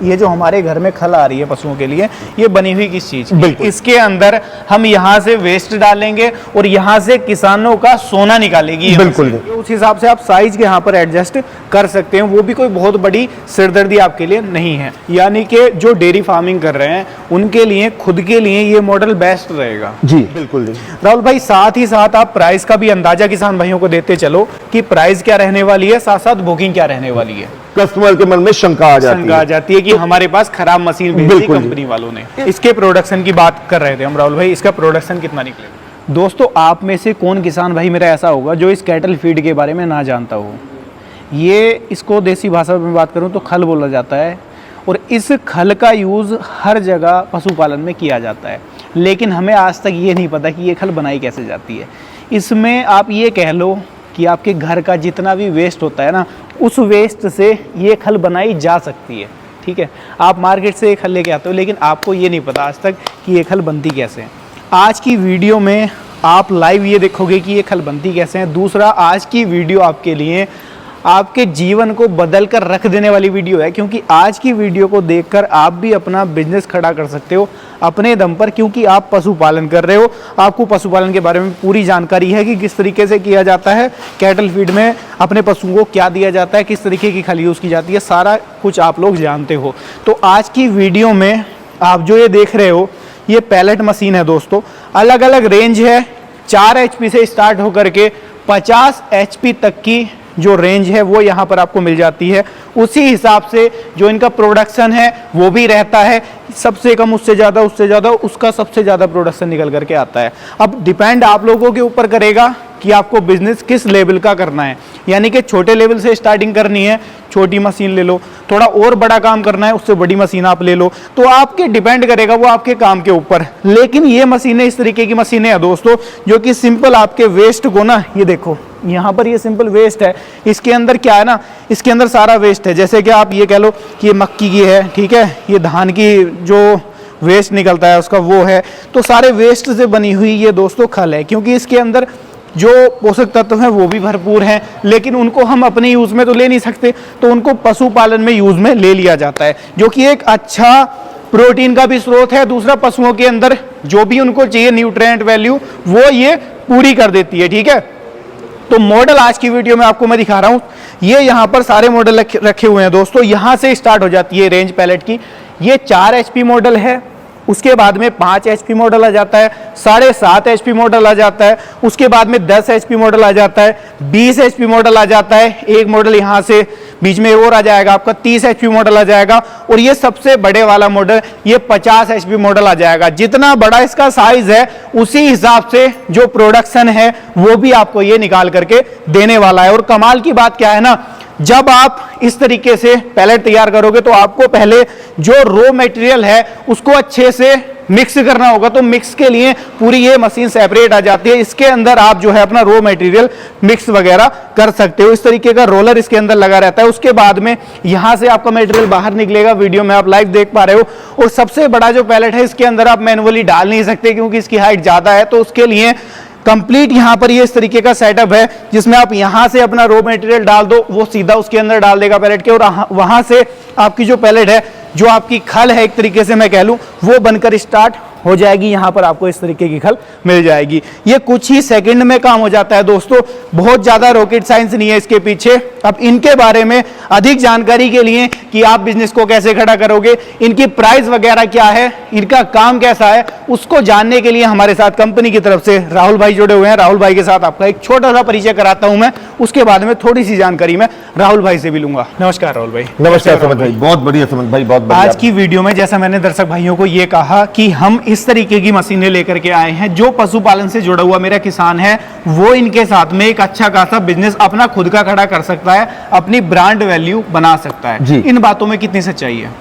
ये जो हमारे घर में खल आ रही है पशुओं के लिए, ये बनी हुई किस चीज की? इसके अंदर हम यहाँ से वेस्ट डालेंगे और यहाँ से किसानों का सोना निकालेगी। बिल्कुल, उस हिसाब से आप साइज के यहाँ पर एडजस्ट कर सकते हैं, वो भी कोई बहुत बड़ी सिरदर्दी आपके लिए नहीं है। यानी कि जो डेयरी फार्मिंग कर रहे हैं उनके लिए, खुद के लिए ये मॉडल बेस्ट रहेगा। जी बिल्कुल जी। राहुल भाई, साथ ही साथ आप प्राइस का भी अंदाजा किसान भाइयों को देते चलो कि प्राइस क्या रहने वाली है, साथ साथ बुकिंग क्या रहने वाली है। कस्टमर के मन में शंका आ जाती है कि हमारे पास खराब मशीन भेज दी कंपनी वालों ने। इसके प्रोडक्शन की बात कर रहे थे हम राहुल भाई, इसका प्रोडक्शन कितना निकलेगा? दोस्तों, आप में से कौन किसान भाई मेरा ऐसा होगा जो इस कैटल फीड के बारे में ना जानता हो? ये इसको देसी भाषा में बात करूं तो खल बोला जाता है, और इस खल का यूज़ हर जगह पशुपालन में किया जाता है, लेकिन हमें आज तक ये नहीं पता कि ये खल बनाई कैसे जाती है। इसमें आप ये कह लो कि आपके घर का जितना भी वेस्ट होता है ना, उस वेस्ट से ये खल बनाई जा सकती है। ठीक है, आप मार्केट से ये खल लेके आते हो, लेकिन आपको ये नहीं पता आज तक कि ये खल बनती कैसे है। आज की वीडियो में आप लाइव ये देखोगे कि ये खल बनती कैसे है। दूसरा, आज की वीडियो आपके लिए आपके जीवन को बदल कर रख देने वाली वीडियो है, क्योंकि आज की वीडियो को देखकर आप भी अपना बिजनेस खड़ा कर सकते हो अपने दम पर, क्योंकि आप पशुपालन कर रहे हो। आपको पशुपालन के बारे में पूरी जानकारी है कि किस तरीके से किया जाता है, कैटल फीड में अपने पशुओं को क्या दिया जाता है, किस तरीके की खल यूज़ की जाती है, सारा कुछ आप लोग जानते हो। तो आज की वीडियो में आप जो ये देख रहे हो, ये पैलेट मशीन है दोस्तों। अलग अलग रेंज है, 4 HP से स्टार्ट होकर के 50 HP तक की जो रेंज है वो यहाँ पर आपको मिल जाती है। उसी हिसाब से जो इनका प्रोडक्शन है वो भी रहता है, सबसे कम उससे ज़्यादा, उससे ज़्यादा उसका सबसे ज़्यादा प्रोडक्शन निकल करके आता है। अब डिपेंड आप लोगों के ऊपर करेगा कि आपको बिजनेस किस लेवल का करना है। यानी कि छोटे लेवल से स्टार्टिंग करनी है, छोटी मशीन ले लो, थोड़ा और बड़ा काम करना है, उससे बड़ी मशीन आप ले लो, तो आपके डिपेंड करेगा वो आपके काम के ऊपर। लेकिन ये मशीनें इस तरीके की मशीनें हैं दोस्तों, जो कि सिंपल आपके वेस्ट को ना, ये देखो यहाँ पर ये सिंपल वेस्ट है, इसके अंदर क्या है ना, इसके अंदर सारा वेस्ट है। जैसे कि आप ये कह लो कि ये मक्की की है, ठीक है, ये धान की जो वेस्ट निकलता है उसका वो है, तो सारे वेस्ट से बनी हुई ये दोस्तों खल है। क्योंकि इसके अंदर जो पोषक तत्व हैं वो भी भरपूर हैं, लेकिन उनको हम अपने यूज़ में तो ले नहीं सकते, तो उनको पशुपालन में यूज़ में ले लिया जाता है, जो कि एक अच्छा प्रोटीन का भी स्रोत है। दूसरा, पशुओं के अंदर जो भी उनको चाहिए न्यूट्रिएंट वैल्यू वो ये पूरी कर देती है। ठीक है, तो मॉडल आज की वीडियो में आपको मैं दिखा रहा हूँ। ये यहाँ पर सारे मॉडल रखे हुए हैं दोस्तों। यहाँ से स्टार्ट हो जाती है रेंज पैलेट की। ये 4 HP मॉडल है, उसके बाद में 5 HP मॉडल आ जाता है, 7.5 HP मॉडल आ जाता है, उसके बाद में 10 HP मॉडल आ जाता है, 20 HP मॉडल आ जाता है, एक मॉडल यहाँ से बीच में और आ जाएगा आपका 30 HP मॉडल आ जाएगा, और ये सबसे बड़े वाला मॉडल ये 50 HP मॉडल आ जाएगा। जितना बड़ा इसका साइज है उसी हिसाब से जो प्रोडक्शन है वो भी आपको ये निकाल करके देने वाला है। और कमाल की बात क्या है ना, जब आप इस तरीके से पैलेट तैयार करोगे तो आपको पहले जो रॉ मटेरियल है उसको अच्छे से मिक्स करना होगा। तो मिक्स के लिए पूरी ये मशीन सेपरेट आ जाती है, इसके अंदर आप जो है अपना रॉ मटेरियल मिक्स वगैरह कर सकते हो। इस तरीके का रोलर इसके अंदर लगा रहता है। उसके बाद में यहाँ से आपका मटेरियल बाहर निकलेगा, वीडियो में आप लाइव देख पा रहे हो। और सबसे बड़ा जो पैलेट है इसके अंदर आप मैनुअली डाल नहीं सकते क्योंकि इसकी हाइट ज़्यादा है, तो उसके लिए कंप्लीट यहाँ पर ये इस तरीके का सेटअप है जिसमें आप यहाँ से अपना रॉ मटेरियल डाल दो, वो सीधा उसके अंदर डाल देगा पैलेट के, और वहाँ से आपकी जो पैलेट है, जो आपकी खल है एक तरीके से मैं कह लूँ, वो बनकर स्टार्ट हो जाएगी। यहाँ पर आपको इस तरीके की खल मिल जाएगी। ये कुछ ही सेकंड में काम हो जाता है दोस्तों, बहुत ज़्यादा रॉकेट साइंस नहीं है इसके पीछे। अब इनके बारे में अधिक जानकारी के लिए कि आप बिजनेस को कैसे खड़ा करोगे, इनकी प्राइस वगैरह क्या है, इनका काम कैसा है, उसको जानने के लिए हमारे साथ कंपनी की तरफ से राहुल भाई जुड़े हुए हैं। राहुल भाई के साथ आपका एक छोटा सा परिचय कराता हूँ मैं, उसके बाद में थोड़ी सी जानकारी मैं राहुल भाई से भी लूंगा। नमस्कार राहुल भाई। नमस्कार समझ भाई, बहुत बढ़िया समझ भाई, बहुत बढ़िया। आज की वीडियो में जैसा मैंने दर्शक भाइयों को ये कहा कि हम इस तरीके की मशीनें लेकर के आए हैं, जो पशुपालन से जुड़ा हुआ मेरा किसान है वो इनके साथ में एक अच्छा खासा बिजनेस अपना खुद का खड़ा कर सकता है, अपनी ब्रांड वैल्यू बना सकता है। इन बातों में कितनी सच्चाई है?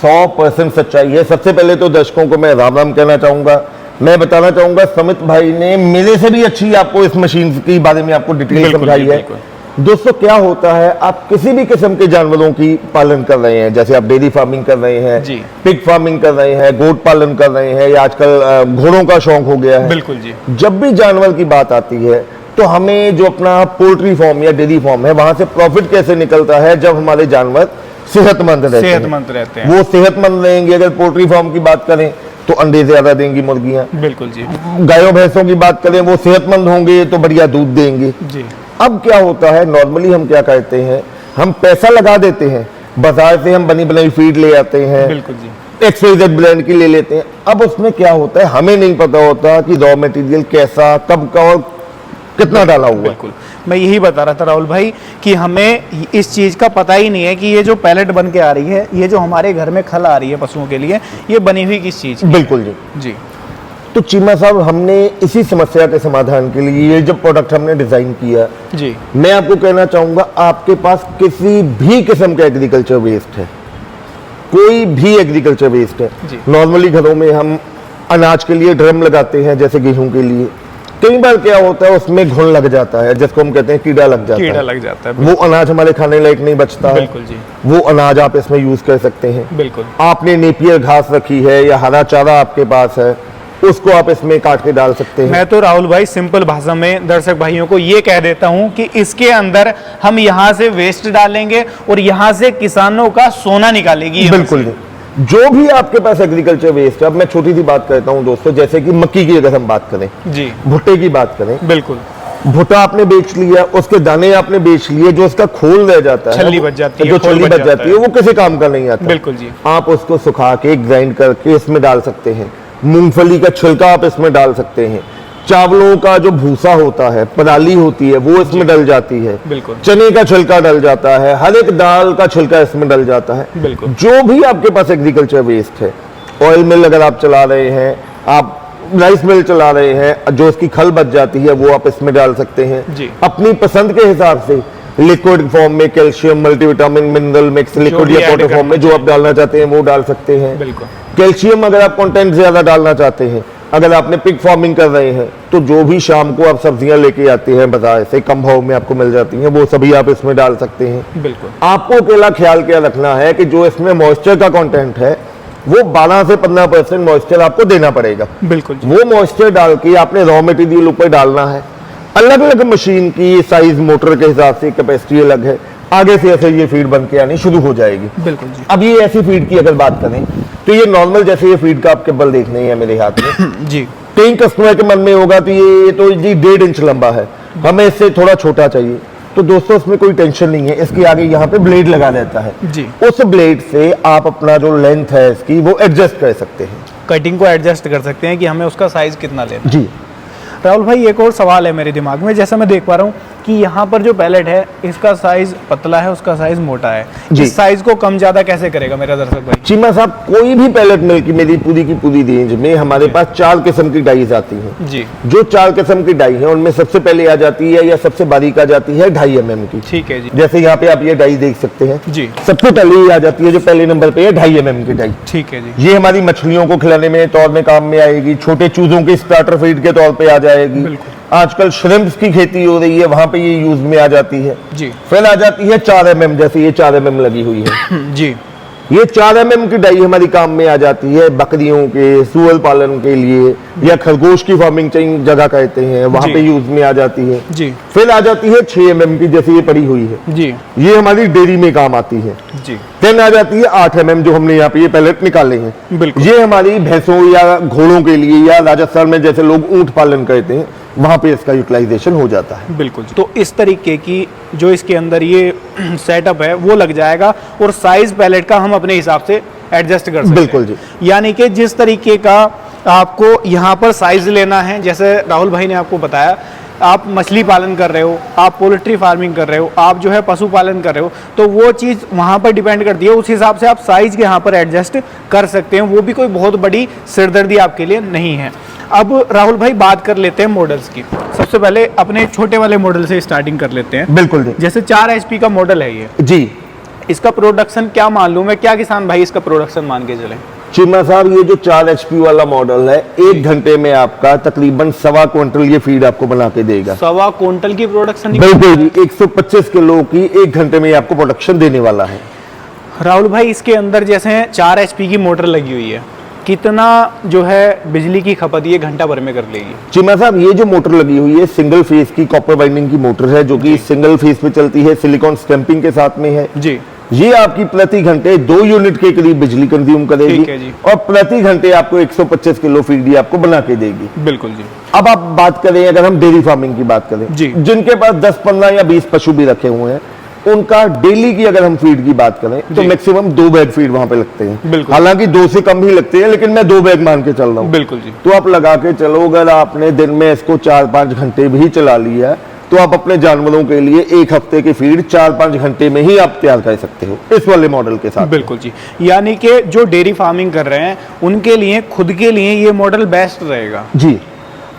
100% सच्चाई है। सबसे पहले तो दर्शकों को मैं राम राम कहना चाहूंगा। मैं बताना चाहूंगा समित भाई ने मेरे से भी अच्छी आपको इस मशीन के बारे में आपको डिटेल समझाई है। दोस्तों, क्या होता है, आप किसी भी किस्म के जानवरों की पालन कर रहे हैं, जैसे आप डेयरी फार्मिंग कर रहे हैं, पिग फार्मिंग कर रहे हैं, गोट पालन कर रहे हैं, या आजकल घोड़ों का शौक हो गया है। बिल्कुल जी। जब भी जानवर की बात आती है तो हमें जो अपना पोल्ट्री फार्म या डेयरी फार्म है वहां से प्रॉफिट कैसे निकलता है, जब हमारे जानवर सेहतमंद रहते हैं। सेहतमंद रहते हैं। वो सेहतमंद रहेंगे। अगर पोल्ट्री फार्म की बात करें तो अंडे ज्यादा देंगी मुर्गियां। बिल्कुल जी। गायों भैंसों की बात करें, वो सेहतमंद होंगे तो बढ़िया दूध देंगे जी। अब क्या होता है, नॉर्मली हम क्या करते हैं, हम पैसा लगा देते हैं, बाजार से हम बनी बनाई फीड ले आते हैं, बिल्कुल जी। XYZ ब्रांड की ले लेते हैं। अब उसमें क्या होता है, हमें नहीं पता होता कि रॉ मटेरियल कैसा, कब का और कितना डाला हुआ है। बिल्कुल, मैं यही बता रहा था राहुल भाई कि हमें इस चीज़ का पता ही नहीं है कि ये जो पैलेट बन के आ रही है, ये जो हमारे घर में खल आ रही है पशुओं के लिए, ये बनी हुई किस चीज़ की? बिल्कुल जी। जी। तो चीमा साहब, हमने इसी समस्या के समाधान के लिए ये जो प्रोडक्ट हमने डिजाइन किया, जी। मैं आपको कहना चाहूंगा, आपके पास किसी भी किस्म का एग्रीकल्चर वेस्ट है, कोई भी एग्रीकल्चर वेस्ट है, जी। नॉर्मली घरों में हम अनाज के लिए ड्रम लगाते हैं, जैसे गेहूं के लिए, कई बार क्या होता है उसमें घुन लग जाता है, जिसको हम कहते हैं कीड़ा लग जाता कीड़ा है। लग जाता है। वो अनाज हमारे खाने लायक नहीं बचता है। बिल्कुल जी। वो अनाज आप इसमें यूज कर सकते हैं। बिल्कुल। आपने नेपियर घास रखी है या हरा चारा आपके पास है, उसको आप इसमें काट के डाल सकते हैं। मैं तो राहुल भाई सिंपल भाषा में दर्शक भाइयों को ये कह देता हूं कि इसके अंदर हम यहाँ से वेस्ट डालेंगे और यहाँ से किसानों का सोना निकालेगी ये बिल्कुल मशीन। नहीं। जो भी आपके पास एग्रीकल्चर वेस्ट है, अब मैं छोटी सी बात करता हूं दोस्तों, जैसे कि मक्की की अगर हम बात करें, जी। भुट्टे की बात करें, बिल्कुल। भुट्टा आपने बेच लिया, उसके दाने आपने बेच लिए, जो उसका खोल रह जाता है, छल्ली बच जाती है, जो खोल छल्ली बच बच जाता जाती है, वो किसी काम का नहीं आता। बिल्कुल जी। आप उसको सुखा के ग्राइंड करके इसमें डाल सकते हैं। मूंगफली का छिलका आप इसमें डाल सकते हैं। चावलों का जो भूसा होता है, पराली होती है, वो इसमें डल जाती है। बिल्कुल। चने का छिलका डल जाता है, हर एक दाल का छिलका इसमें डल जाता है। बिल्कुल। जो भी आपके पास एग्रीकल्चर वेस्ट है, ऑयल मिल अगर आप चला रहे हैं, आप राइस मिल चला रहे हैं, जो उसकी खल बच जाती है वो आप इसमें डाल सकते हैं। जी। अपनी पसंद के हिसाब से लिक्विड फॉर्म में calcium, multivitamin, mineral mix, liquid भी या add पाउडर फॉर्म में करना जो आप डालना चाहते हैं वो डाल सकते हैं। बिल्कुल। कैल्शियम अगर आप कंटेंट ज्यादा डालना चाहते हैं, अगर आपने पिग फार्मिंग कर रहे हैं, तो जो भी शाम को आप सब्जियां लेके आते हैं बाजार से, कम भाव में आपको मिल जाती हैं, वो सभी आप इसमें डाल सकते हैं। बिल्कुल। आपको अकेला ख्याल क्या रखना है कि जो इसमें मॉइस्चर का कंटेंट है, वो 12 से 15% मॉइस्चर आपको देना पड़ेगा। बिल्कुल जी। वो मॉइस्चर डाल के आपने रॉ मटेरियल ऊपर डालना है। अलग अलग मशीन की साइज, मोटर के हिसाब से कैपेसिटी अलग है। आगे से ऐसे ये फीड बन के आनी शुरू हो जाएगी। बिल्कुल जी। अब ये ऐसी फीड की अगर बात करें तो ये नॉर्मल जैसे ये फीड का आपके बल देखने ही है मेरे हाथ में। जी। कई कस्टमर के मन में होगा तो ये तो जी 1.5 इंच लंबा है, हमें इससे थोड़ा छोटा चाहिए। तो दोस्तों इसमें कोई टेंशन नहीं है, इसके आगे यहाँ पे ब्लेड लगा रहता है। जी। उस ब्लेड से आप अपना जो लेंथ है इसकी वो एडजस्ट कर सकते हैं। कटिंग को एडजस्ट कर सकते हैं कि हमें उसका साइज कितना लेना है। जी। राहुल भाई, एक और सवाल है मेरे दिमाग में, जैसा मैं देख पा रहा हूँ कि यहाँ पर जो पैलेट है इसका साइज पतला है, उसका साइज मोटा है। जी। इस साइज को कम ज्यादा कैसे करेगा मेरा दर्शक भाई? चीमा साहब, कोई भी पैलेट मिल की मेरी पूरी की पूरी रेंज में हमारे पास 4 किस्म की डाइज आती हैं। जी। जो 4 किस्म की डाई है उनमें सबसे पहले आ जाती है या सबसे बारीक आ जाती है 2.5 mm की। ठीक है जी। जैसे यहाँ पे आप ये डाई देख सकते हैं। जी। सबसे पहले ये आ जाती है जो पहले नंबर पे है 2.5 mm की डाई। ठीक है जी। ये हमारी मछलियों को खिलाने में तौर में काम में आएगी, छोटे चूजों के स्टार्टर फीड के तौर पे आ जाएगी। बिल्कुल। आजकल श्रिम्प्स की खेती हो रही है, वहां पे ये यूज में आ जाती है। जी। फिर आ जाती है 4 mm, जैसे ये 4 mm लगी हुई है। जी। ये 4 mm की डाई हमारी काम में आ जाती है बकरियों के सूअर पालन के लिए, या खरगोश की फार्मिंग जगह कहते हैं, वहां जी। पे यूज में आ जाती है। जी। फिर आ जाती है 6 mm की, जैसे ये पड़ी हुई है, जी। ये हमारी डेयरी में काम आती है। जी। फिर आ जाती है 8 mm, जो हमने यहाँ पे ये पैलेट निकाले हैं। बिल्कुल। ये हमारी भैंसों या घोड़ों के लिए, या राजस्थान में जैसे लोग ऊंट पालन करते हैं, वहां पे इसका यूटिलाइजेशन हो जाता है। बिल्कुल। तो इस तरीके की जो इसके अंदर ये सेटअप है वो लग जाएगा और साइज पैलेट का हम अपने हिसाब से एडजस्ट कर सकते हैं। बिल्कुल जी। यानी कि जिस तरीके का आपको यहाँ पर साइज लेना है, जैसे राहुल भाई ने आपको बताया, आप मछली पालन कर रहे हो, आप पोल्ट्री फार्मिंग कर रहे हो, आप जो है पशु पालन कर रहे हो, तो वो चीज़ वहाँ पर डिपेंड करती है। उस हिसाब से आप साइज के यहाँ पर एडजस्ट कर सकते हैं। वो भी कोई बहुत बड़ी सिरदर्दी आपके लिए नहीं है। अब राहुल भाई बात कर लेते हैं मॉडल्स की। सबसे पहले अपने छोटे वाले मॉडल से स्टार्टिंग कर लेते हैं। बिल्कुल जी। जैसे 4 HP का मॉडल है ये, जी। इसका प्रोडक्शन क्या मान लूँ मैं, क्या किसान भाई इसका प्रोडक्शन मान के चले? चीमा साहब, ये जो 4 HP वाला मॉडल है, 1 घंटे में आपका तकरीबन 1.25 क्विंटल ये फीड आपको बना के देगा। 1.25 क्विंटल की प्रोडक्शन? बिल्कुल जी। 125 किलो की 1 घंटे में आपको प्रोडक्शन देने वाला है। राहुल भाई, इसके अंदर जैसे 4 HP की मोटर लगी हुई है, कितना जो है बिजली की खपत ये घंटा भर में कर लेगी? चीमा साहब, ये जो मोटर लगी हुई है सिंगल फेज की कॉपर वाइंडिंग की मोटर है, जो कि सिंगल फेज पे चलती है, सिलिकॉन स्टैंपिंग के साथ में है। जी। ये आपकी प्रति घंटे 2 यूनिट के करीब बिजली कंज्यूम ठीक है करेगी जी। और प्रति घंटे आपको 125 किलो फीड ये आपको बना के देगी। बिल्कुल जी। अब आप बात करें, अगर हम डेयरी फार्मिंग की बात करें, जी। जिनके पास 10, 15 या 20 पशु भी रखे हुए हैं, उनका डेली की अगर हम फीड की बात करें तो जी। मैक्सिमम 2 बैग फीड वहां पे लगते हैं। बिल्कुल। हालांकि 2 से कम ही लगते हैं, लेकिन मैं 2 बैग मान के चल रहा हूँ। बिल्कुल जी। तो आप लगा के चलो, अगर आपने दिन में इसको 4-5 घंटे भी चला लिया तो आप अपने जानवरों के लिए 1 हफ्ते की फीड 4-5 घंटे में ही आप तैयार कर सकते हो इस वाले मॉडल के साथ। बिल्कुल जी। यानी कि जो डेयरी फार्मिंग कर रहे हैं उनके लिए, खुद के लिए ये मॉडल बेस्ट रहेगा। जी,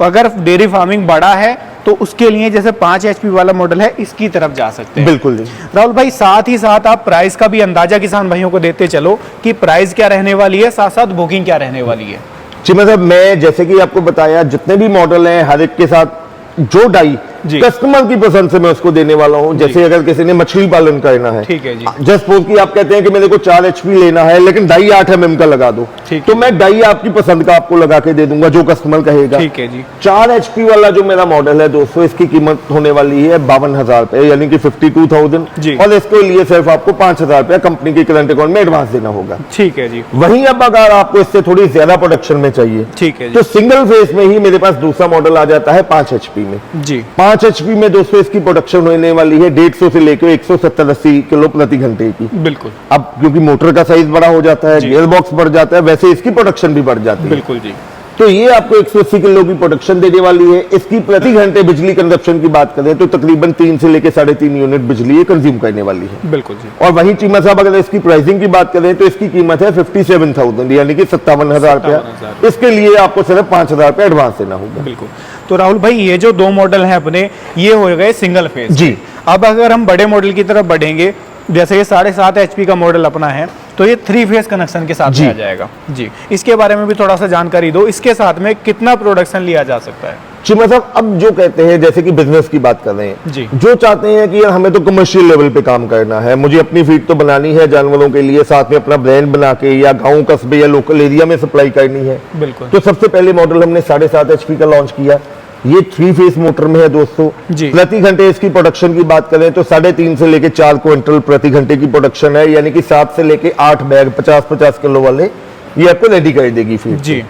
अगर डेयरी फार्मिंग बड़ा है तो उसके लिए जैसे 5 HP वाला मॉडल है, इसकी तरफ जा सकते हैं। बिल्कुल जी। राहुल भाई, साथ ही साथ आप प्राइस का भी अंदाजा किसान भाइयों को देते चलो कि प्राइस क्या रहने वाली है, साथ साथ बुकिंग क्या रहने वाली है। जी, मतलब मैं जैसे कि आपको बताया, जितने भी मॉडल हैं हर एक के साथ जो डाई जी। कस्टमर की पसंद से मैं उसको देने वाला हूं। जैसे अगर किसी ने मछली पालन करना है, ठीक है जी। जस्ट सपोज कि आप कहते हैं कि मेरे को 4 HP लेना है लेकिन डाई 8 mm का लगा दो, ठीक तो मैं डाई आपकी पसंद का आपको लगा के दे दूंगा जो कस्टमर कहेगा। ठीक है जी। 4 HP वाला जो मेरा मॉडल है दोस्तों, इसकी कीमत होने वाली है 52,000 रुपए, यानी कि 52,000 जी। और इसके लिए सिर्फ आपको 5,000 रुपया कंपनी के करंट अकाउंट में एडवांस देना होगा। ठीक है जी। वहीं अब अगर आपको इससे थोड़ी ज्यादा प्रोडक्शन में चाहिए ठीक है जी। तो सिंगल फेस में ही मेरे पास दूसरा मॉडल आ जाता है 5 HP में। जी। 5 HP में दोस्तों इसकी प्रोडक्शन होने वाली है 150 से लेकर 170-80 किलो प्रति घंटे की। बिल्कुल। अब क्योंकि मोटर का साइज बड़ा हो जाता है, जी। गियर बॉक्स बढ़ जाता है, वैसे इसकी प्रोडक्शन भी बढ़ जाती है। बिल्कुल जी। तो ये आपको 180 किलो की प्रोडक्शन देने वाली है। इसकी प्रति घंटे बिजली कंजप्शन की बात करें तो तकरीबन 3 से लेकर 3.5 यूनिट बिजली ये कंज्यूम करने वाली है। बिल्कुल जी। और वहीं चीमा साहब, अगर इसकी प्राइसिंग की बात करें तो इसकी कीमत है 57,000, यानी कि 57,000 रुपया। 57,000। इसके लिए आपको सिर्फ 5,000 रुपया एडवांस देना होगा। बिल्कुल। तो राहुल भाई, ये जो 2 मॉडल हैं अपने, ये हो गए सिंगल फेज। जी। अब अगर हम बड़े मॉडल की तरफ बढ़ेंगे, जैसे ये 7.5 HP का मॉडल अपना है, तो ये 3 फेज कनेक्शन के साथ जी। में आ जाएगा। जी, इसके बारे में भी थोड़ा सा जानकारी दो। इसके साथ में कितना प्रोडक्शन लिया जा सकता है? चीमा साहब, अब जो कहते हैं, जैसे कि बिजनेस की बात कर रहे हैं, जी। जो चाहते हैं कि यार हमें तो कमर्शियल लेवल पे काम करना है, मुझे अपनी फीड तो बनानी है जानवरों के लिए, साथ में अपना ब्रांड बना के या गांव कस्बे या लोकल एरिया में सप्लाई करनी है, बिल्कुल। तो सबसे पहले मॉडल हमने 7.5 HP का लॉन्च किया। ये 3 फेस मोटर में है दोस्तों। जी। प्रति घंटे इसकी प्रोडक्शन की बात करें तो 3.5 से लेके 4 क्विंटल प्रति घंटे की प्रोडक्शन है, यानी कि 7 से लेके 8 बैग 50-50 किलो वाले ये आपको रेडी कर देगी फीड। जी।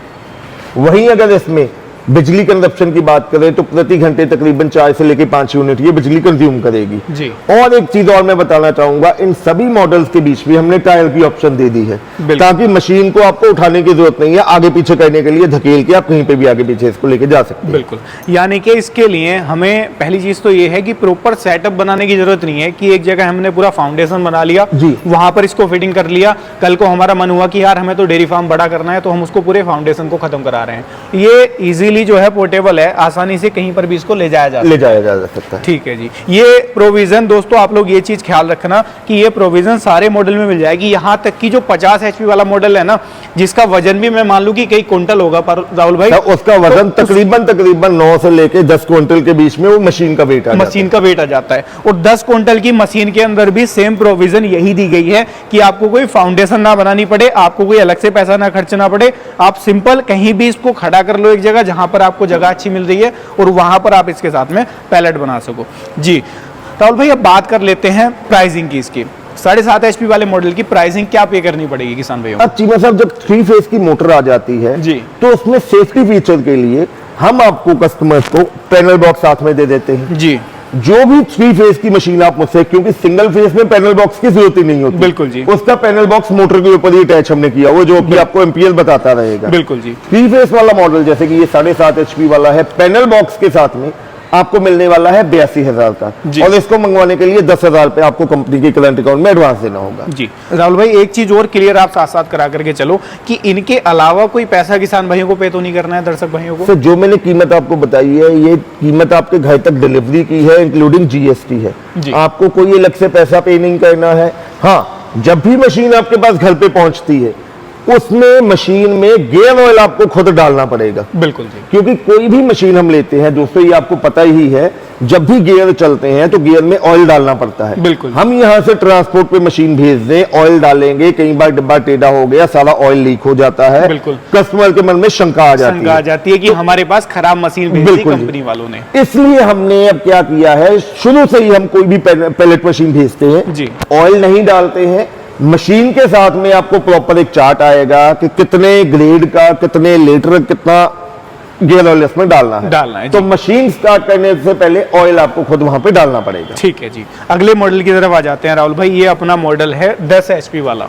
वहीं अगर इसमें बिजली कंजप्शन की बात करें तो प्रति घंटे तकरीबन 4 से लेकर 5 यूनिट ये बिजली कंज्यूम करेगी। जी। और एक चीज और मैं बताना चाहूंगा, इन सभी मॉडल्स के बीच में हमने टायर की ऑप्शन दे दी है, बिल्कुल। ताकि मशीन को आपको उठाने की जरूरत नहीं है, आगे पीछे करने के लिए धकेल के आप कहीं पे भी आगे पीछे इसको लेके जा सकते हैं। बिल्कुल। यानी कि इसके लिए हमें पहली चीज तो ये है कि प्रॉपर सेटअप बनाने की जरूरत नहीं है कि एक जगह हमने पूरा फाउंडेशन बना लिया, जी। वहां पर इसको फिटिंग कर लिया, कल को हमारा मन हुआ कि यार हमें तो डेयरी फार्म बड़ा करना है, तो हम उसको पूरे फाउंडेशन को खत्म करा रहे हैं। ये इजीली जो है पोर्टेबल है, आसानी से कहीं पर भी इसको ले जाया जा सकता है। ले जाया जा सकता है। ठीक है जी। ये प्रोविजन दोस्तों, आप लोग ये चीज ख्याल रखना कि ये प्रोविजन सारे मॉडल में मिल जाएगी, यहाँ तक कि जो 50 HP वाला मॉडल है ना, जिसका वजन भी मैं मान लूं कि कई क्विंटल होगा, पर राहुल भाई तो उसका वजन तकरीबन 9 से लेके 10 क्विंटल के बीच में वो मशीन का वेट आ जाता है। मशीन का वेट आ जाता है। और 10 क्विंटल की मशीन के अंदर भी सेम प्रोविजन यही दी गई है कि आपको कोई फाउंडेशन ना बनानी पड़े, आपको कोई अलग से पैसा ना खर्चना पड़े, आप सिंपल कहीं भी इसको खड़ा कर लो एक जगह जहां पर आपको जगह अच्छी मिल रही है, और वहां पर आप इसके साथ में पैलेट बना सको। जी राहुल भाई, अब बात कर लेते हैं प्राइसिंग की। इसकी 7.5 HP वाले मॉडल की प्राइसिंग क्या पे करनी पड़ेगी किसान भाइयों? अब चीमा साहब, जब 3 फेस की मोटर आ जाती है जी। तो उसमें सेफ्टी फीचर के लिए हम आपको कस्टमर्स को पैनल बॉक्स साथ में दे देते हैं। जी। जो भी 3 फेस की मशीन आप मुझसे, क्योंकि सिंगल फेस में पैनल बॉक्स की जरूरत ही नहीं होती। बिल्कुल जी। उसका पैनल बॉक्स मोटर के ऊपर ही अटैच हमने किया हुआ, जो कि आपको एम्पियर बताता रहेगा। बिल्कुल जी। 3 फेस वाला मॉडल, जैसे कि ये 7.5 HP वाला है, पैनल बॉक्स के साथ में आपको मिलने वाला है 82,000 का, जी। और इसको मंगवाने के लिए 10,000 रुपए आपको कंपनी के करंट अकाउंट में एडवांस देना होगा। जी राहुल भाई, एक चीज और क्लियर आप साथ साथ करा करके चलो कि इनके अलावा कोई पैसा किसान भाइयों को पे तो नहीं करना है, दर्शक भाइयों को? तो जो मैंने कीमत आपको बताई है, ये कीमत आपके घर तक डिलीवरी की है, इंक्लूडिंग GST है। जी। आपको कोई अलग से पैसा पे नहीं करना है। हाँ, जब भी मशीन आपके पास घर पे पहुंचती है उसमें मशीन में गियर ऑयल आपको खुद डालना पड़ेगा। बिल्कुल जी। क्योंकि कोई भी मशीन हम लेते हैं दोस्तों, ये आपको पता ही है, जब भी गियर चलते हैं तो गियर में ऑयल डालना पड़ता है। बिल्कुल। हम यहां से ट्रांसपोर्ट पे मशीन भेज दें, ऑयल डालेंगे, कई बार डिब्बा टेढ़ा हो गया, सारा ऑयल लीक हो जाता है। बिल्कुल। कस्टमर के मन में शंका आ जाती है कि हमारे पास खराब मशीन भेज दी बिल्कुल जी। कंपनी वालों ने। इसलिए हमने अब क्या किया है, शुरू से ही हम कोई भी पैलेट मशीन भेजते हैं जी। ऑयल नहीं डालते हैं। मशीन के साथ में आपको प्रॉपर एक चार्ट आएगा कि कितने ग्रेड का, कितने लीटर, कितना गियर ऑयल इसमें डालना है तो जी। मशीन स्टार्ट करने से पहले ऑयल आपको खुद वहां पे डालना पड़ेगा। ठीक है जी। अगले मॉडल की तरफ आ जाते हैं राहुल भाई। ये अपना मॉडल है 10 HP वाला।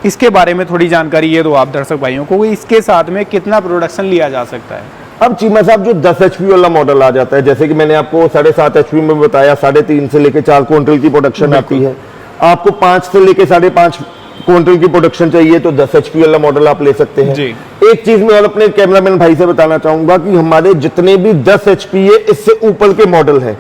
इसके बारे में थोड़ी जानकारी ये दो आप दर्शक भाइयों को, इसके साथ में कितना प्रोडक्शन लिया जा सकता है? अब चीमा साहब जो 10 HP वाला मॉडल आ जाता है, जैसे कि मैंने आपको 7.5 HP में बताया, 3.5 से लेके 4 क्विंटल की प्रोडक्शन आती है। आपको 5 से लेके 5.5 क्विंटल की प्रोडक्शन चाहिए तो 10 HP वाला मॉडल आप ले सकते हैं जी। एक चीज मैं और अपने कैमरामैन भाई से बताना चाहूंगा कि हमारे जितने भी 10 HP है, इससे ऊपर के मॉडल है,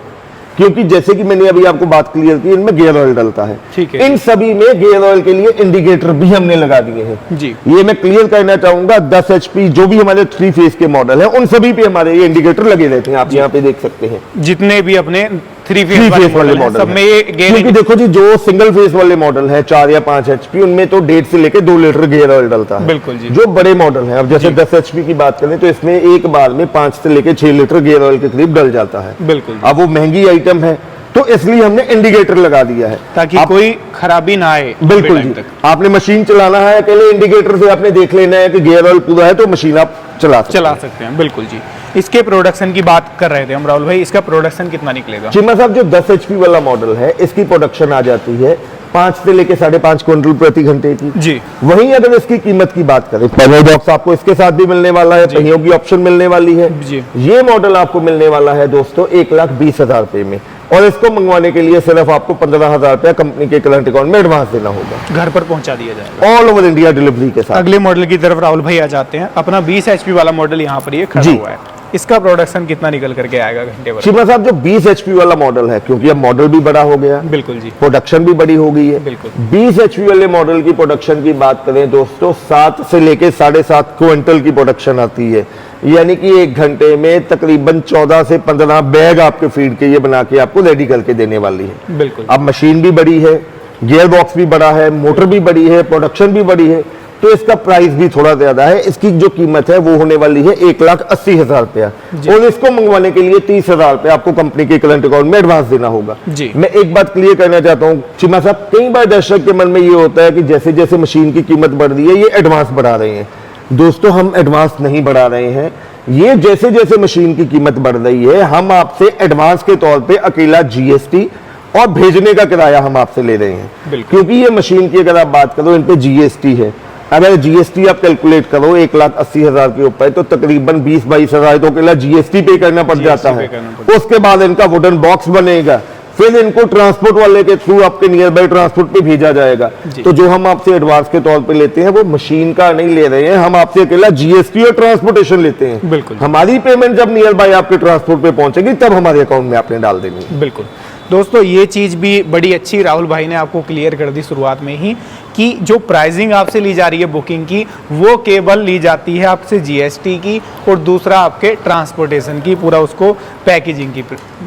क्योंकि जैसे कि मैंने अभी आपको बात क्लियर की, इनमें गियर ऑयल डलता है। ठीक है। इन सभी में गियर ऑयल के लिए इंडिकेटर भी हमने लगा दिए हैं जी। ये मैं क्लियर करना चाहूंगा। 10 HP जो भी हमारे 3 फेज के मॉडल है, उन सभी पे हमारे ये इंडिकेटर लगे रहते हैं। आप यहाँ पे देख सकते हैं जितने भी अपने 3 फेज फेज वाले मॉडल मॉडल सब में ये क्योंकि देखो जी, जो सिंगल फेज वाले मॉडल है 4 या 5 HP, उनमें तो 1.5 से लेके 2 लीटर गियर ऑयल डलता है। बिल्कुल जी। जो बड़े मॉडल है, अब जैसे 10 HP की बात करें तो इसमें एक बार में 5 से लेके 6 लीटर गियर ऑयल के करीब डल जाता है। बिल्कुल। अब वो महंगी आइटम है तो इसलिए हमने इंडिकेटर लगा दिया है ताकि कोई खराबी ना आए। बिल्कुल जी। आपने मशीन चलाना है, अकेले इंडिकेटर से आपने देख लेना है कि गियर ऑयल पूरा है तो मशीन आप चला सकते हैं। बिल्कुल जी। इसके प्रोडक्शन की बात कर रहे थे हम राहुल भाई, इसका प्रोडक्शन कितना निकलेगा? चिमा साहब जो 10 HP वाला मॉडल है, इसकी प्रोडक्शन आ जाती है 5 से लेके 5.5 क्विंटल प्रति घंटे की जी। वहीं अगर इसकी कीमत की बात करें, पैनल बॉक्स आपको इसके साथ भी मिलने वाला है, पहियों की ऑप्शन मिलने वाली है जी। ये मॉडल आपको मिलने वाला है दोस्तों 1,20,000 रुपए में, और इसको मंगवाने के लिए सिर्फ आपको 15,000 रुपया कंपनी के करंट अकाउंट में एडवांस देना होगा। घर पर पहुंचा दिया जाएगा ऑल ओवर इंडिया डिलीवरी के साथ। अगले मॉडल की तरफ राहुल भाई आ जाते हैं। अपना 20 HP वाला मॉडल यहाँ पर ये खड़ा जी। हुआ है। इसका प्रोडक्शन कितना निकल करके आएगा घंटे भर? शिवा साहब जो 20 HP वाला मॉडल है, क्योंकि अब मॉडल भी बड़ा हो गया, बिल्कुल जी, प्रोडक्शन भी बड़ी हो गई है। बिल्कुल। 20 HP वाले मॉडल की प्रोडक्शन की बात करें दोस्तों, 7 से लेके 7.5 क्विंटल की प्रोडक्शन आती है, यानी कि एक घंटे में तकरीबन 14 से 15 बैग आपके फीड के ये बना के आपको रेडी करके देने वाली है। बिल्कुल। अब मशीन भी बड़ी है, गियर बॉक्स भी बड़ा है, मोटर भी बड़ी है, प्रोडक्शन भी बड़ी है, तो इसका प्राइस भी थोड़ा ज्यादा है। इसकी जो कीमत है वो होने वाली है 1,80,000 रुपया, और इसको मंगवाने के लिए 30,000 रुपया आपको कंपनी के करंट अकाउंट में एडवांस देना होगा जी। मैं एक बात क्लियर करना चाहता हूँ चिमा साहब, कई बार दर्शक के मन में ये होता है कि जैसे जैसे मशीन की कीमत बढ़ रही है ये एडवांस बढ़ा रहे हैं। दोस्तों हम एडवांस नहीं बढ़ा रहे हैं, ये जैसे जैसे मशीन की कीमत बढ़ रही है हम आपसे एडवांस के तौर पे अकेला GST और भेजने का किराया हम आपसे ले रहे हैं, क्योंकि ये मशीन की अगर आप बात करो इन पे GST है। अगर GST आप कैलकुलेट करो 1,80,000 के ऊपर तो तकरीबन 20-22 हजार तो अकेला GST पे करना पड़ जाता है। उसके बाद इनका वुडन बॉक्स बनेगा, फिर इनको ट्रांसपोर्ट वाले के थ्रू आपके नियर बाय ट्रांसपोर्ट पे भेजा जाएगा। तो जो हम आपसे एडवांस के तौर पे लेते हैं वो मशीन का नहीं ले रहे हैं, हम आपसे अकेला GST और ट्रांसपोर्टेशन लेते हैं। बिल्कुल। हमारी पेमेंट जब नियर बाय आपके ट्रांसपोर्ट पे पहुंचेगी तब हमारे अकाउंट में आपने डाल देनी है। बिल्कुल। दोस्तों ये चीज़ भी बड़ी अच्छी राहुल भाई ने आपको क्लियर कर दी शुरुआत में ही कि जो प्राइसिंग आपसे ली जा रही है बुकिंग की वो केवल ली जाती है आपसे GST की, और दूसरा आपके ट्रांसपोर्टेशन की, पूरा उसको पैकेजिंग की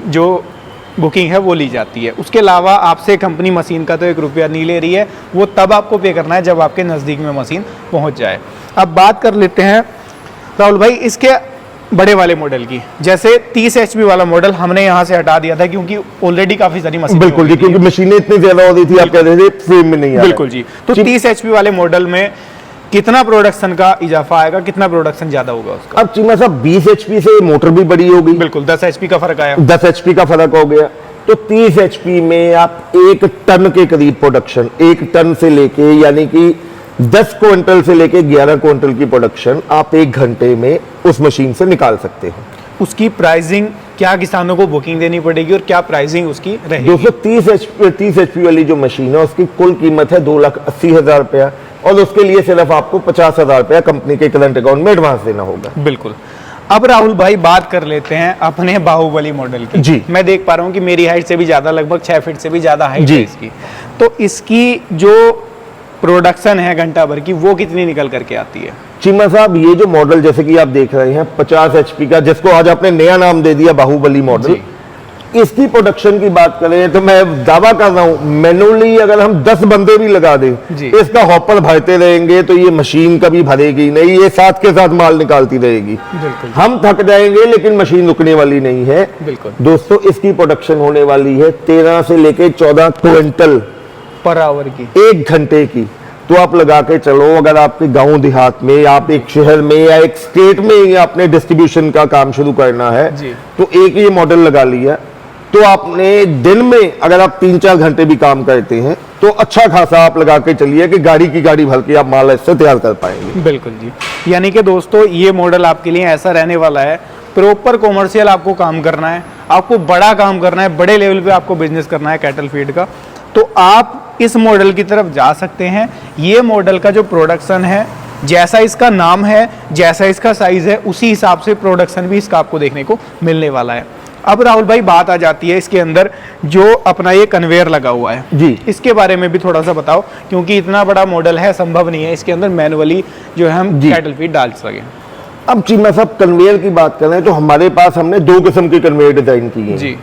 जो बुकिंग है वो ली जाती है। उसके अलावा आपसे कंपनी मशीन का तो 1 रुपया नहीं ले रही है, वो तब आपको पे करना है जब आपके नज़दीक में मशीन पहुंच जाए। अब बात कर लेते हैं राहुल भाई इसके बड़े वाले मॉडल की। जैसे 30 HP वाला मॉडल हमने यहाँ से हटा दिया था क्योंकि ऑलरेडी काफी सारी मशीन, बिल्कुल जी, क्योंकि मशीनें इतनी ज्यादा हो रही थी, आप कह रहे थे फ्रेम में नहीं आ रहा है। बिल्कुल जी। तो 30 HP वाले मॉडल में कितना प्रोडक्शन का इजाफा आएगा, कितना प्रोडक्शन ज्यादा होगा उसका? अब चिमा साहब 20 HP से मोटर भी बड़ी हो गई, बिल्कुल 10 HP का फर्क आया, 10 HP का फर्क हो गया, तो 30 HP में आप 1 टन के करीब प्रोडक्शन, 1 टन से लेके यानी कि 10 क्विंटल से लेके 11 क्विंटल की प्रोडक्शन आप 1 घंटे में उस मशीन से निकाल सकते हो। उसकी प्राइसिंग क्या किसानों को बुकिंग देनी पड़ेगी और क्या प्राइसिंग उसकी रहेगी? 230 HP वाली जो मशीन है उसकी कुल कीमत है 2,80,000 रुपया, और उसके लिए सिर्फ आपको 50,000 रुपया कंपनी के करंट अकाउंट में एडवांस देना होगा। बिल्कुल। अब राहुल भाई बात कर लेते हैं अपने बाहुबली मॉडल की। जी। मैं देख पा रहा हूँ कि मेरी हाइट से भी ज्यादा, लगभग 6 फीट से भी ज्यादा हाइट है इसकी। तो इसकी जो प्रोडक्शन है घंटा भर की, वो कितनी निकल करके आती है? चीमा साहब, ये जो मॉडल जैसे कि आप देख रहे हैं 50 HP का, जिसको आज आपने नया नाम दे दिया बाहुबली मॉडल, इसकी प्रोडक्शन की बात करें तो मैं दावा कर रहा हूं मैनुअली अगर हम 10 बंदे भी लगा दें, इसका हॉपर भरते रहेंगे तो ये मशीन कभी भरेगी नहीं, ये साथ के साथ माल निकालती रहेगी। हम थक जाएंगे लेकिन मशीन रुकने वाली नहीं है। दोस्तों, इसकी प्रोडक्शन होने वाली है 13 से लेके 14 क्विंटल पर आवर की, 1 घंटे की। तो आप लगा के चलो, अगर आपके गांव देहात में, आप एक शहर में या एक स्टेट में या अपने डिस्ट्रीब्यूशन का काम शुरू करना है, तो एक ये मॉडल लगा लिया तो आपने दिन में अगर आप 3-4 घंटे भी काम करते हैं तो अच्छा खासा आप लगा के चलिए कि गाड़ी की गाड़ी भर के आप माल इससे तैयार कर पाएंगे। बिल्कुल जी। यानी कि दोस्तों, ये मॉडल आपके लिए ऐसा रहने वाला है, प्रॉपर कॉमर्शियल आपको काम करना है, आपको बड़ा काम करना है, बड़े लेवल पे आपको बिजनेस करना है कैटल फीड का, तो आप इस मॉडल की तरफ जा सकते हैं। ये मॉडल का जो प्रोडक्शन है, जैसा इसका नाम है, जैसा इसका साइज है, उसी हिसाब से प्रोडक्शन भी इसका आपको देखने को मिलने वाला है। अब राहुल भाई, बात आ जाती है इसके अंदर जो अपना ये कन्वेयर लगा हुआ है जी, इसके बारे में भी थोड़ा सा बताओ, क्योंकि इतना बड़ा मॉडल है, संभव नहीं है इसके अंदर मैनुअली जो है हम कैटल फीड डाल सकें। अब चीमा साहब, कन्वेयर की बात करें तो हमारे पास हमने 2 किस्म के कन्वेयर डिजाइन किए हैं जी।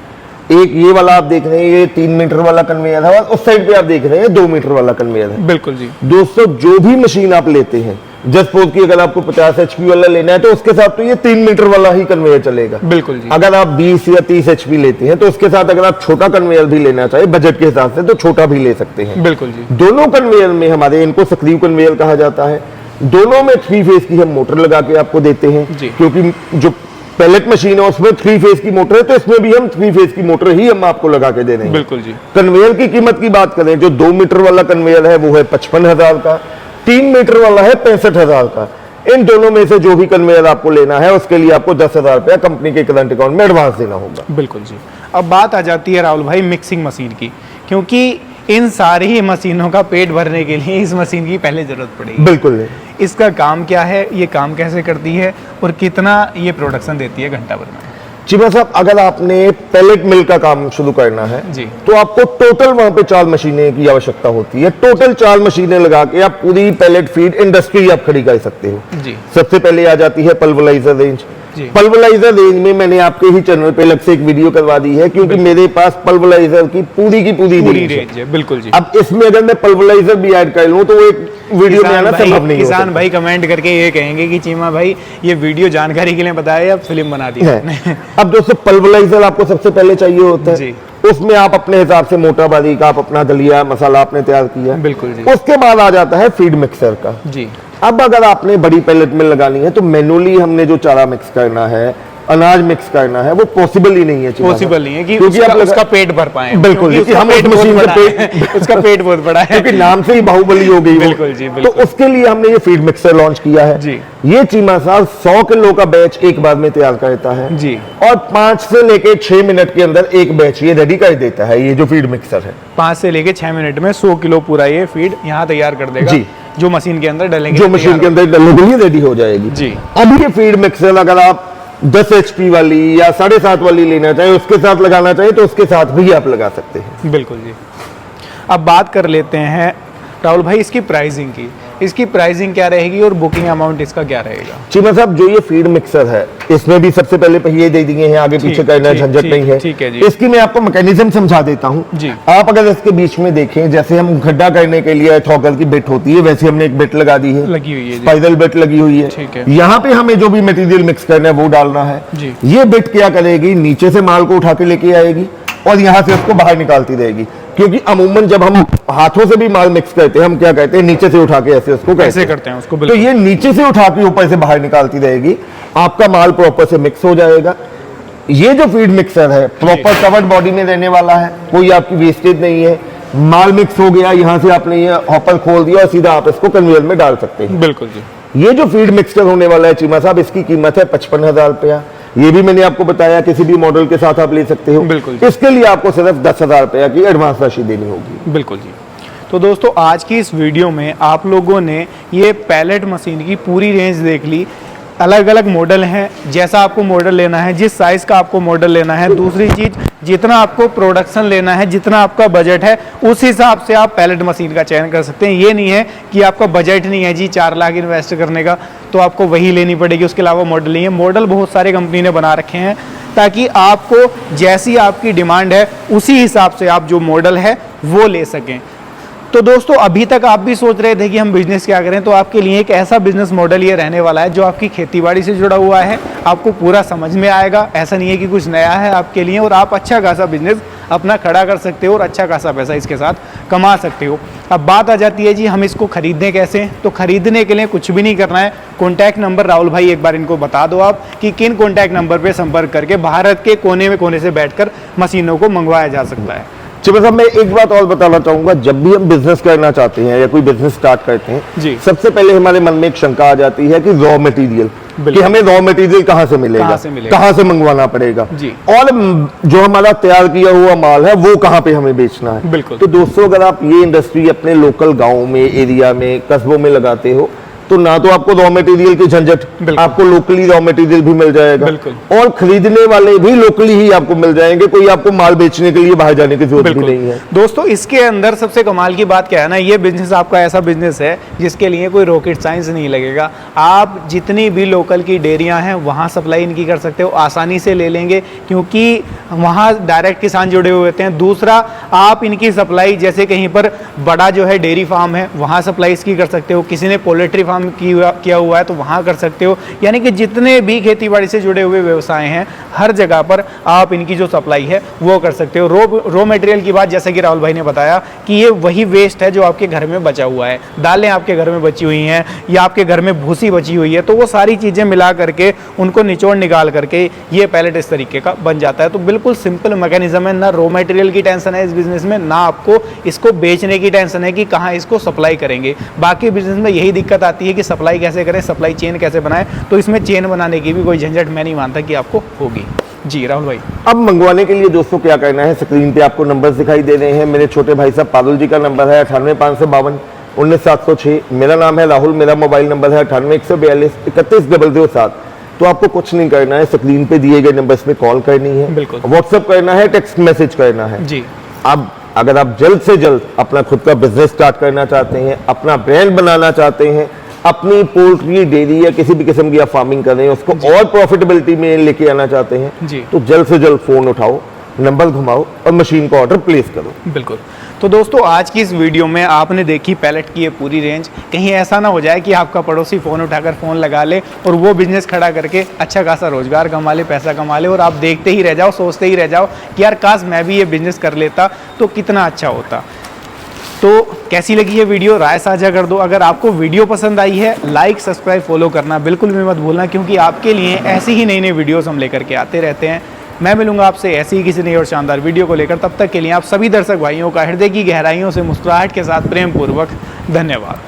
एक ये वाला आप देख रहे हैं, ये 3 मीटर वाला कन्वेयर है, और उस साइड पे आप देख रहे हैं 2 मीटर वाला कन्वेयर है। बिल्कुल जी। दोस्तों, जो भी मशीन आप लेते हैं, जस्ट सपोज की अगर आपको 50 HP वाला लेना है तो उसके साथ तो ये 3 मीटर वाला ही कन्वेयर चलेगा। बिल्कुल जी। अगर आप 20 या 30 HP लेते हैं तो उसके साथ अगर आप छोटा कन्वेयर भी लेना चाहे बजट के हिसाब से तो छोटा भी ले सकते हैं। बिल्कुल जी। दोनों कन्वेयर में हमारे, इनको सक्रिय कन्वेयर कहा जाता है, दोनों में 3 फेज की हम मोटर लगा के आपको देते हैं, क्योंकि जो पैलेट मशीन है उसमें 3 फेज की मोटर है, तो इसमें भी हम 3 फेज की मोटर ही हम आपको लगा के दे रहे हैं। बिल्कुल जी। कन्वेयर की कीमत की बात करें, जो 2 मीटर वाला कन्वेयर है वो है 55,000 का, 3 मीटर वाला है 65,000 का। इन दोनों में से जो भी कन्वेयर आपको लेना है उसके लिए आपको 10,000 रुपया कंपनी के करंट अकाउंट में एडवांस देना होगा। बिल्कुल जी। अब बात आ जाती है राहुल भाई मिक्सिंग मशीन की, क्योंकि इन सारी मशीनों का पेट भरने के लिए इस मशीन की पहले जरूरत पड़ेगी। बिल्कुल नहीं। इसका काम क्या है, ये काम कैसे करती है और कितना ये प्रोडक्शन देती है घंटा भर में? चिमा साहब, अगर आपने पैलेट मिल का काम शुरू करना है जी, तो आपको टोटल वहां पे 4 मशीनें की आवश्यकता होती है। टोटल 4 मशीनें लगा के आप पूरी पैलेट फीड इंडस्ट्री आप खड़ी कर सकते हो जी। सबसे पहले आ जाती है पल्वराइजर रेंज। पल्वराइजर रेंज में मैंने आपके ही चैनल पे अलग से एक वीडियो करवा दी है, क्योंकि मेरे पास पल्वराइजर की पूरी रेंज है। बिल्कुल जी। अब इसमें अगर मैं पल्वराइजर भी ऐड कर लूं तो वो एक वीडियो में आना संभव नहीं है। किसान भाई कमेंट करके ये कहेंगे कि चीमा भाई ये वीडियो जानकारी के लिए बताया या फिल्म बना दी है। अब दोस्तों, पल्वराइजर आपको सबसे पहले चाहिए होता है जी। उसमें आप अपने हिसाब से मोटा बारीक आप अपना दलिया मसाला आपने तैयार किया। बिल्कुल जी। उसके बाद आ जाता है फीड मिक्सर का जी। अब अगर आपने बड़ी पैलेट में लगानी है तो मैनुअली हमने जो चारा मिक्स करना है, अनाज मिक्स करना है, वो पॉसिबल ही नहीं है। पॉसिबल नहीं है कि उसका पेट भर पाए। बिल्कुल जी, हम उस मशीन का पेट उसका पेट बहुत बड़ा है, क्योंकि नाम से ही बाहुबली हो गई। बिल्कुल जी। तो उसके लिए हमने ये फीड मिक्सर लॉन्च किया है जी। ये चीमा साहब 100 किलो का बैच एक बार में तैयार करता है जी, और 5 से लेके 6 मिनट के अंदर एक बैच ये रेडी कर देता है। ये जो फीड मिक्सर है 5 से लेके 6 मिनट में 100 किलो पूरा ये फीड यहाँ तैयार कर देगा जी, जो मशीन के अंदर डलेंगे, जो मशीन के अंदर डलने के लिए रेडी हो जाएगी जी। अब ये फीड मिक्सर अगर आप 10 HP वाली या 7.5 वाली लेना चाहे, उसके साथ लगाना चाहे तो उसके साथ भी आप लगा सकते हैं। बिल्कुल जी। अब बात कर लेते हैं राहुल भाई इसकी प्राइसिंग की। इसकी प्राइसिंग क्या रहेगी और बुकिंग अमाउंट इसका क्या रहेगा? चीमा साहब, जो ये फीड मिक्सर है इसमें भी सबसे पहले पहिए दे दिए हैं, आगे पीछे करना झंझट नहीं है। ठीक है जी। इसकी मैं आपको मैकेनिज्म समझा देता हूँ जी। आप अगर इसके बीच में देखें, जैसे हम गड्ढा करने के लिए थॉकर की बिट होती है, वैसे हमने एक बिट लगा दी है, लगी हुई है, स्पाइरल बिट लगी हुई है। यहाँ पे हमें जो भी मटेरियल मिक्स करना है वो डालना है जी। ये बिट क्या करेगी, नीचे से माल को उठा के लेके आएगी और यहाँ से उसको बाहर निकालती रहेगी, क्योंकि अमूमन जब हम हाथों से भी माल मिक्स करते हैं हम क्या कहते हैं, नीचे से उठा के ऐसे उसको कैसे करते हैं उसको। तो ये नीचे से उठा के ऊपर से बाहर निकालती रहेगी, आपका माल प्रॉपर से मिक्स हो जाएगा। ये जो फीड मिक्सर है प्रॉपर कवर्ड बॉडी में रहने वाला है, कोई आपकी वेस्टेज नहीं है। माल मिक्स हो गया, यहाँ से आपने ये हॉपर खोल दिया और सीधा आप इसको कन्वेयर में डाल सकते हैं। बिल्कुल जी। ये जो फीड मिक्सर होने वाला है चीमा साहब, इसकी कीमत है 55,000 रुपया। ये भी मैंने आपको बताया किसी भी मॉडल के साथ आप ले सकते हो। बिल्कुल। इसके लिए आपको सिर्फ 10,000 रुपया की एडवांस राशि देनी होगी। बिल्कुल जी। तो दोस्तों, आज की इस वीडियो में आप लोगों ने ये पैलेट मशीन की पूरी रेंज देख ली। अलग अलग मॉडल हैं, जैसा आपको मॉडल लेना है, जिस साइज़ का आपको मॉडल लेना है। दूसरी चीज़, जितना आपको प्रोडक्शन लेना है, जितना आपका बजट है, उस हिसाब से आप पैलेट मशीन का चयन कर सकते हैं। ये नहीं है कि आपका बजट नहीं है जी 4 लाख इन्वेस्ट करने का तो आपको वही लेनी पड़ेगी, उसके अलावा मॉडल नहीं है। मॉडल बहुत सारे कंपनी ने बना रखे हैं ताकि आपको जैसी आपकी डिमांड है उसी हिसाब से आप जो मॉडल है वो ले सकें। तो दोस्तों, अभी तक आप भी सोच रहे थे कि हम बिजनेस क्या करें, तो आपके लिए एक ऐसा बिजनेस मॉडल ये रहने वाला है जो आपकी खेतीबाड़ी से जुड़ा हुआ है, आपको पूरा समझ में आएगा। ऐसा नहीं है कि कुछ नया है आपके लिए, और आप अच्छा खासा बिजनेस अपना खड़ा कर सकते हो और अच्छा खासा पैसा इसके साथ कमा सकते हो। अब बात आ जाती है जी हम इसको खरीदें कैसे। तो खरीदने के लिए कुछ भी नहीं करना है। कॉन्टैक्ट नंबर राहुल भाई एक बार इनको बता दो आप कि किन कॉन्टैक्ट नंबर पर संपर्क करके भारत के कोने में कोने से बैठकर मशीनों को मंगवाया जा सकता है। चलो साहब, मैं एक बात और बताना चाहूंगा, जब भी हम बिजनेस करना चाहते हैं या कोई बिजनेस स्टार्ट करते हैं जी, सबसे पहले हमारे मन में एक शंका आ जाती है कि रॉ मटेरियल, कि हमें रॉ मटेरियल कहाँ से मिलेगा, कहाँ से मंगवाना पड़ेगा जी, और जो हमारा तैयार किया हुआ माल है वो कहाँ पे हमें बेचना है। बिल्कुल। तो दोस्तों, अगर आप ये इंडस्ट्री अपने लोकल गाँव में, एरिया में, कस्बों में लगाते हो तो ना तो आपको रॉ मटेरियल की झंझट, आपको लोकली रॉ मटेरियल भी मिल जाएगा, और खरीदने वाले भी लोकली ही आपको मिल जाएंगे, कोई आपको माल बेचने के लिए बाहर जाने की जरूरत भी नहीं है। दोस्तों, इसके अंदर सबसे कमाल की बात क्या है ना, ये बिजनेस आपका ऐसा बिजनेस है जिसके लिए कोई रॉकेट साइंस नहीं लगेगा। आप जितनी भी लोकल की डेयरियां हैं वहां सप्लाई इनकी कर सकते हो, आसानी से ले लेंगे क्योंकि वहां डायरेक्ट किसान जुड़े हुए होते हैं। दूसरा, आप इनकी सप्लाई जैसे कहीं पर बड़ा जो है डेयरी फार्म है वहां सप्लाई इसकी कर सकते हो, किसी ने पोल्ट्री फार्म किया हुआ है तो वहां कर सकते हो। यानी कि जितने भी खेतीबाड़ी से जुड़े हुए व्यवसाय हैं हर जगह पर आप इनकी जो सप्लाई है वो कर सकते हो। रॉ मटेरियल की बात जैसे कि राहुल भाई ने बताया कि ये वही वेस्ट है जो आपके घर में बचा हुआ है, दालें आपके घर में बची हुई हैं या आपके घर में भूसी बची हुई है, तो वो सारी चीज़ें मिला करके उनको निचोड़ निकाल करके ये पैलेट इस तरीके का बन जाता है। तो बिल्कुल सिंपल मैकेनिज्म है, ना रॉ मटेरियल की टेंशन है इस बिजनेस में, ना आपको इसको बेचने की टेंशन है कि कहाँ इसको सप्लाई करेंगे। बाकी बिजनेस में यही दिक्कत आती है कि सप्लाई कैसे करें, सप्लाई चेन कैसे बनाएं, तो इसमें चेन बनाने की भी कोई झंझट मैं नहीं मानता कि आपको होगी। जी राहुल भाई, अब मंगवाने के लिए दोस्तों क्या करना है, स्क्रीन पे आपको नंबर दिखाई दे रहे हैं। मेरे छोटे भाई साहब पारुल जी का नंबर है 98 552 मेरा नाम है राहुल, मेरा मोबाइल नंबर है 98 142 31 007। तो आपको कुछ नहीं करना है, स्क्रीन पे दिए गए नंबर पे कॉल करनी है, बिल्कुल व्हाट्सएप करना है, टेक्स्ट मैसेज करना है जी। अब अगर आप जल्द से जल्द अपना खुद का बिजनेस स्टार्ट करना चाहते हैं, अपना ब्रांड बनाना चाहते हैं, अपनी पोल्ट्री डेयरी या किसी भी किस्म की आप फार्मिंग कर रहे हैं उसको और प्रॉफिटेबिलिटी में लेके आना चाहते हैं जी, तो जल्द से जल्द फोन उठाओ, नंबर घुमाओ और मशीन को ऑर्डर प्लेस करो। बिल्कुल। तो दोस्तों, आज की इस वीडियो में आपने देखी पैलेट की ये पूरी रेंज। कहीं ऐसा ना हो जाए कि आपका पड़ोसी फ़ोन उठाकर फ़ोन लगा ले और वो बिज़नेस खड़ा करके अच्छा खासा रोज़गार कमा ले, पैसा कमा ले, और आप देखते ही रह जाओ, सोचते ही रह जाओ कि यार काश मैं भी ये बिज़नेस कर लेता तो कितना अच्छा होता। तो कैसी लगी ये वीडियो, राय साझा कर दो। अगर आपको वीडियो पसंद आई है, लाइक सब्सक्राइब फॉलो करना बिल्कुल भी मत भूलना, क्योंकि आपके लिए ऐसी ही नई नई वीडियोस हम लेकर के आते रहते हैं। मैं मिलूंगा आपसे ऐसी ही किसी नई और शानदार वीडियो को लेकर। तब तक के लिए आप सभी दर्शक भाइयों का हृदय की गहराइयों से मुस्कुराहट के साथ प्रेम पूर्वक धन्यवाद।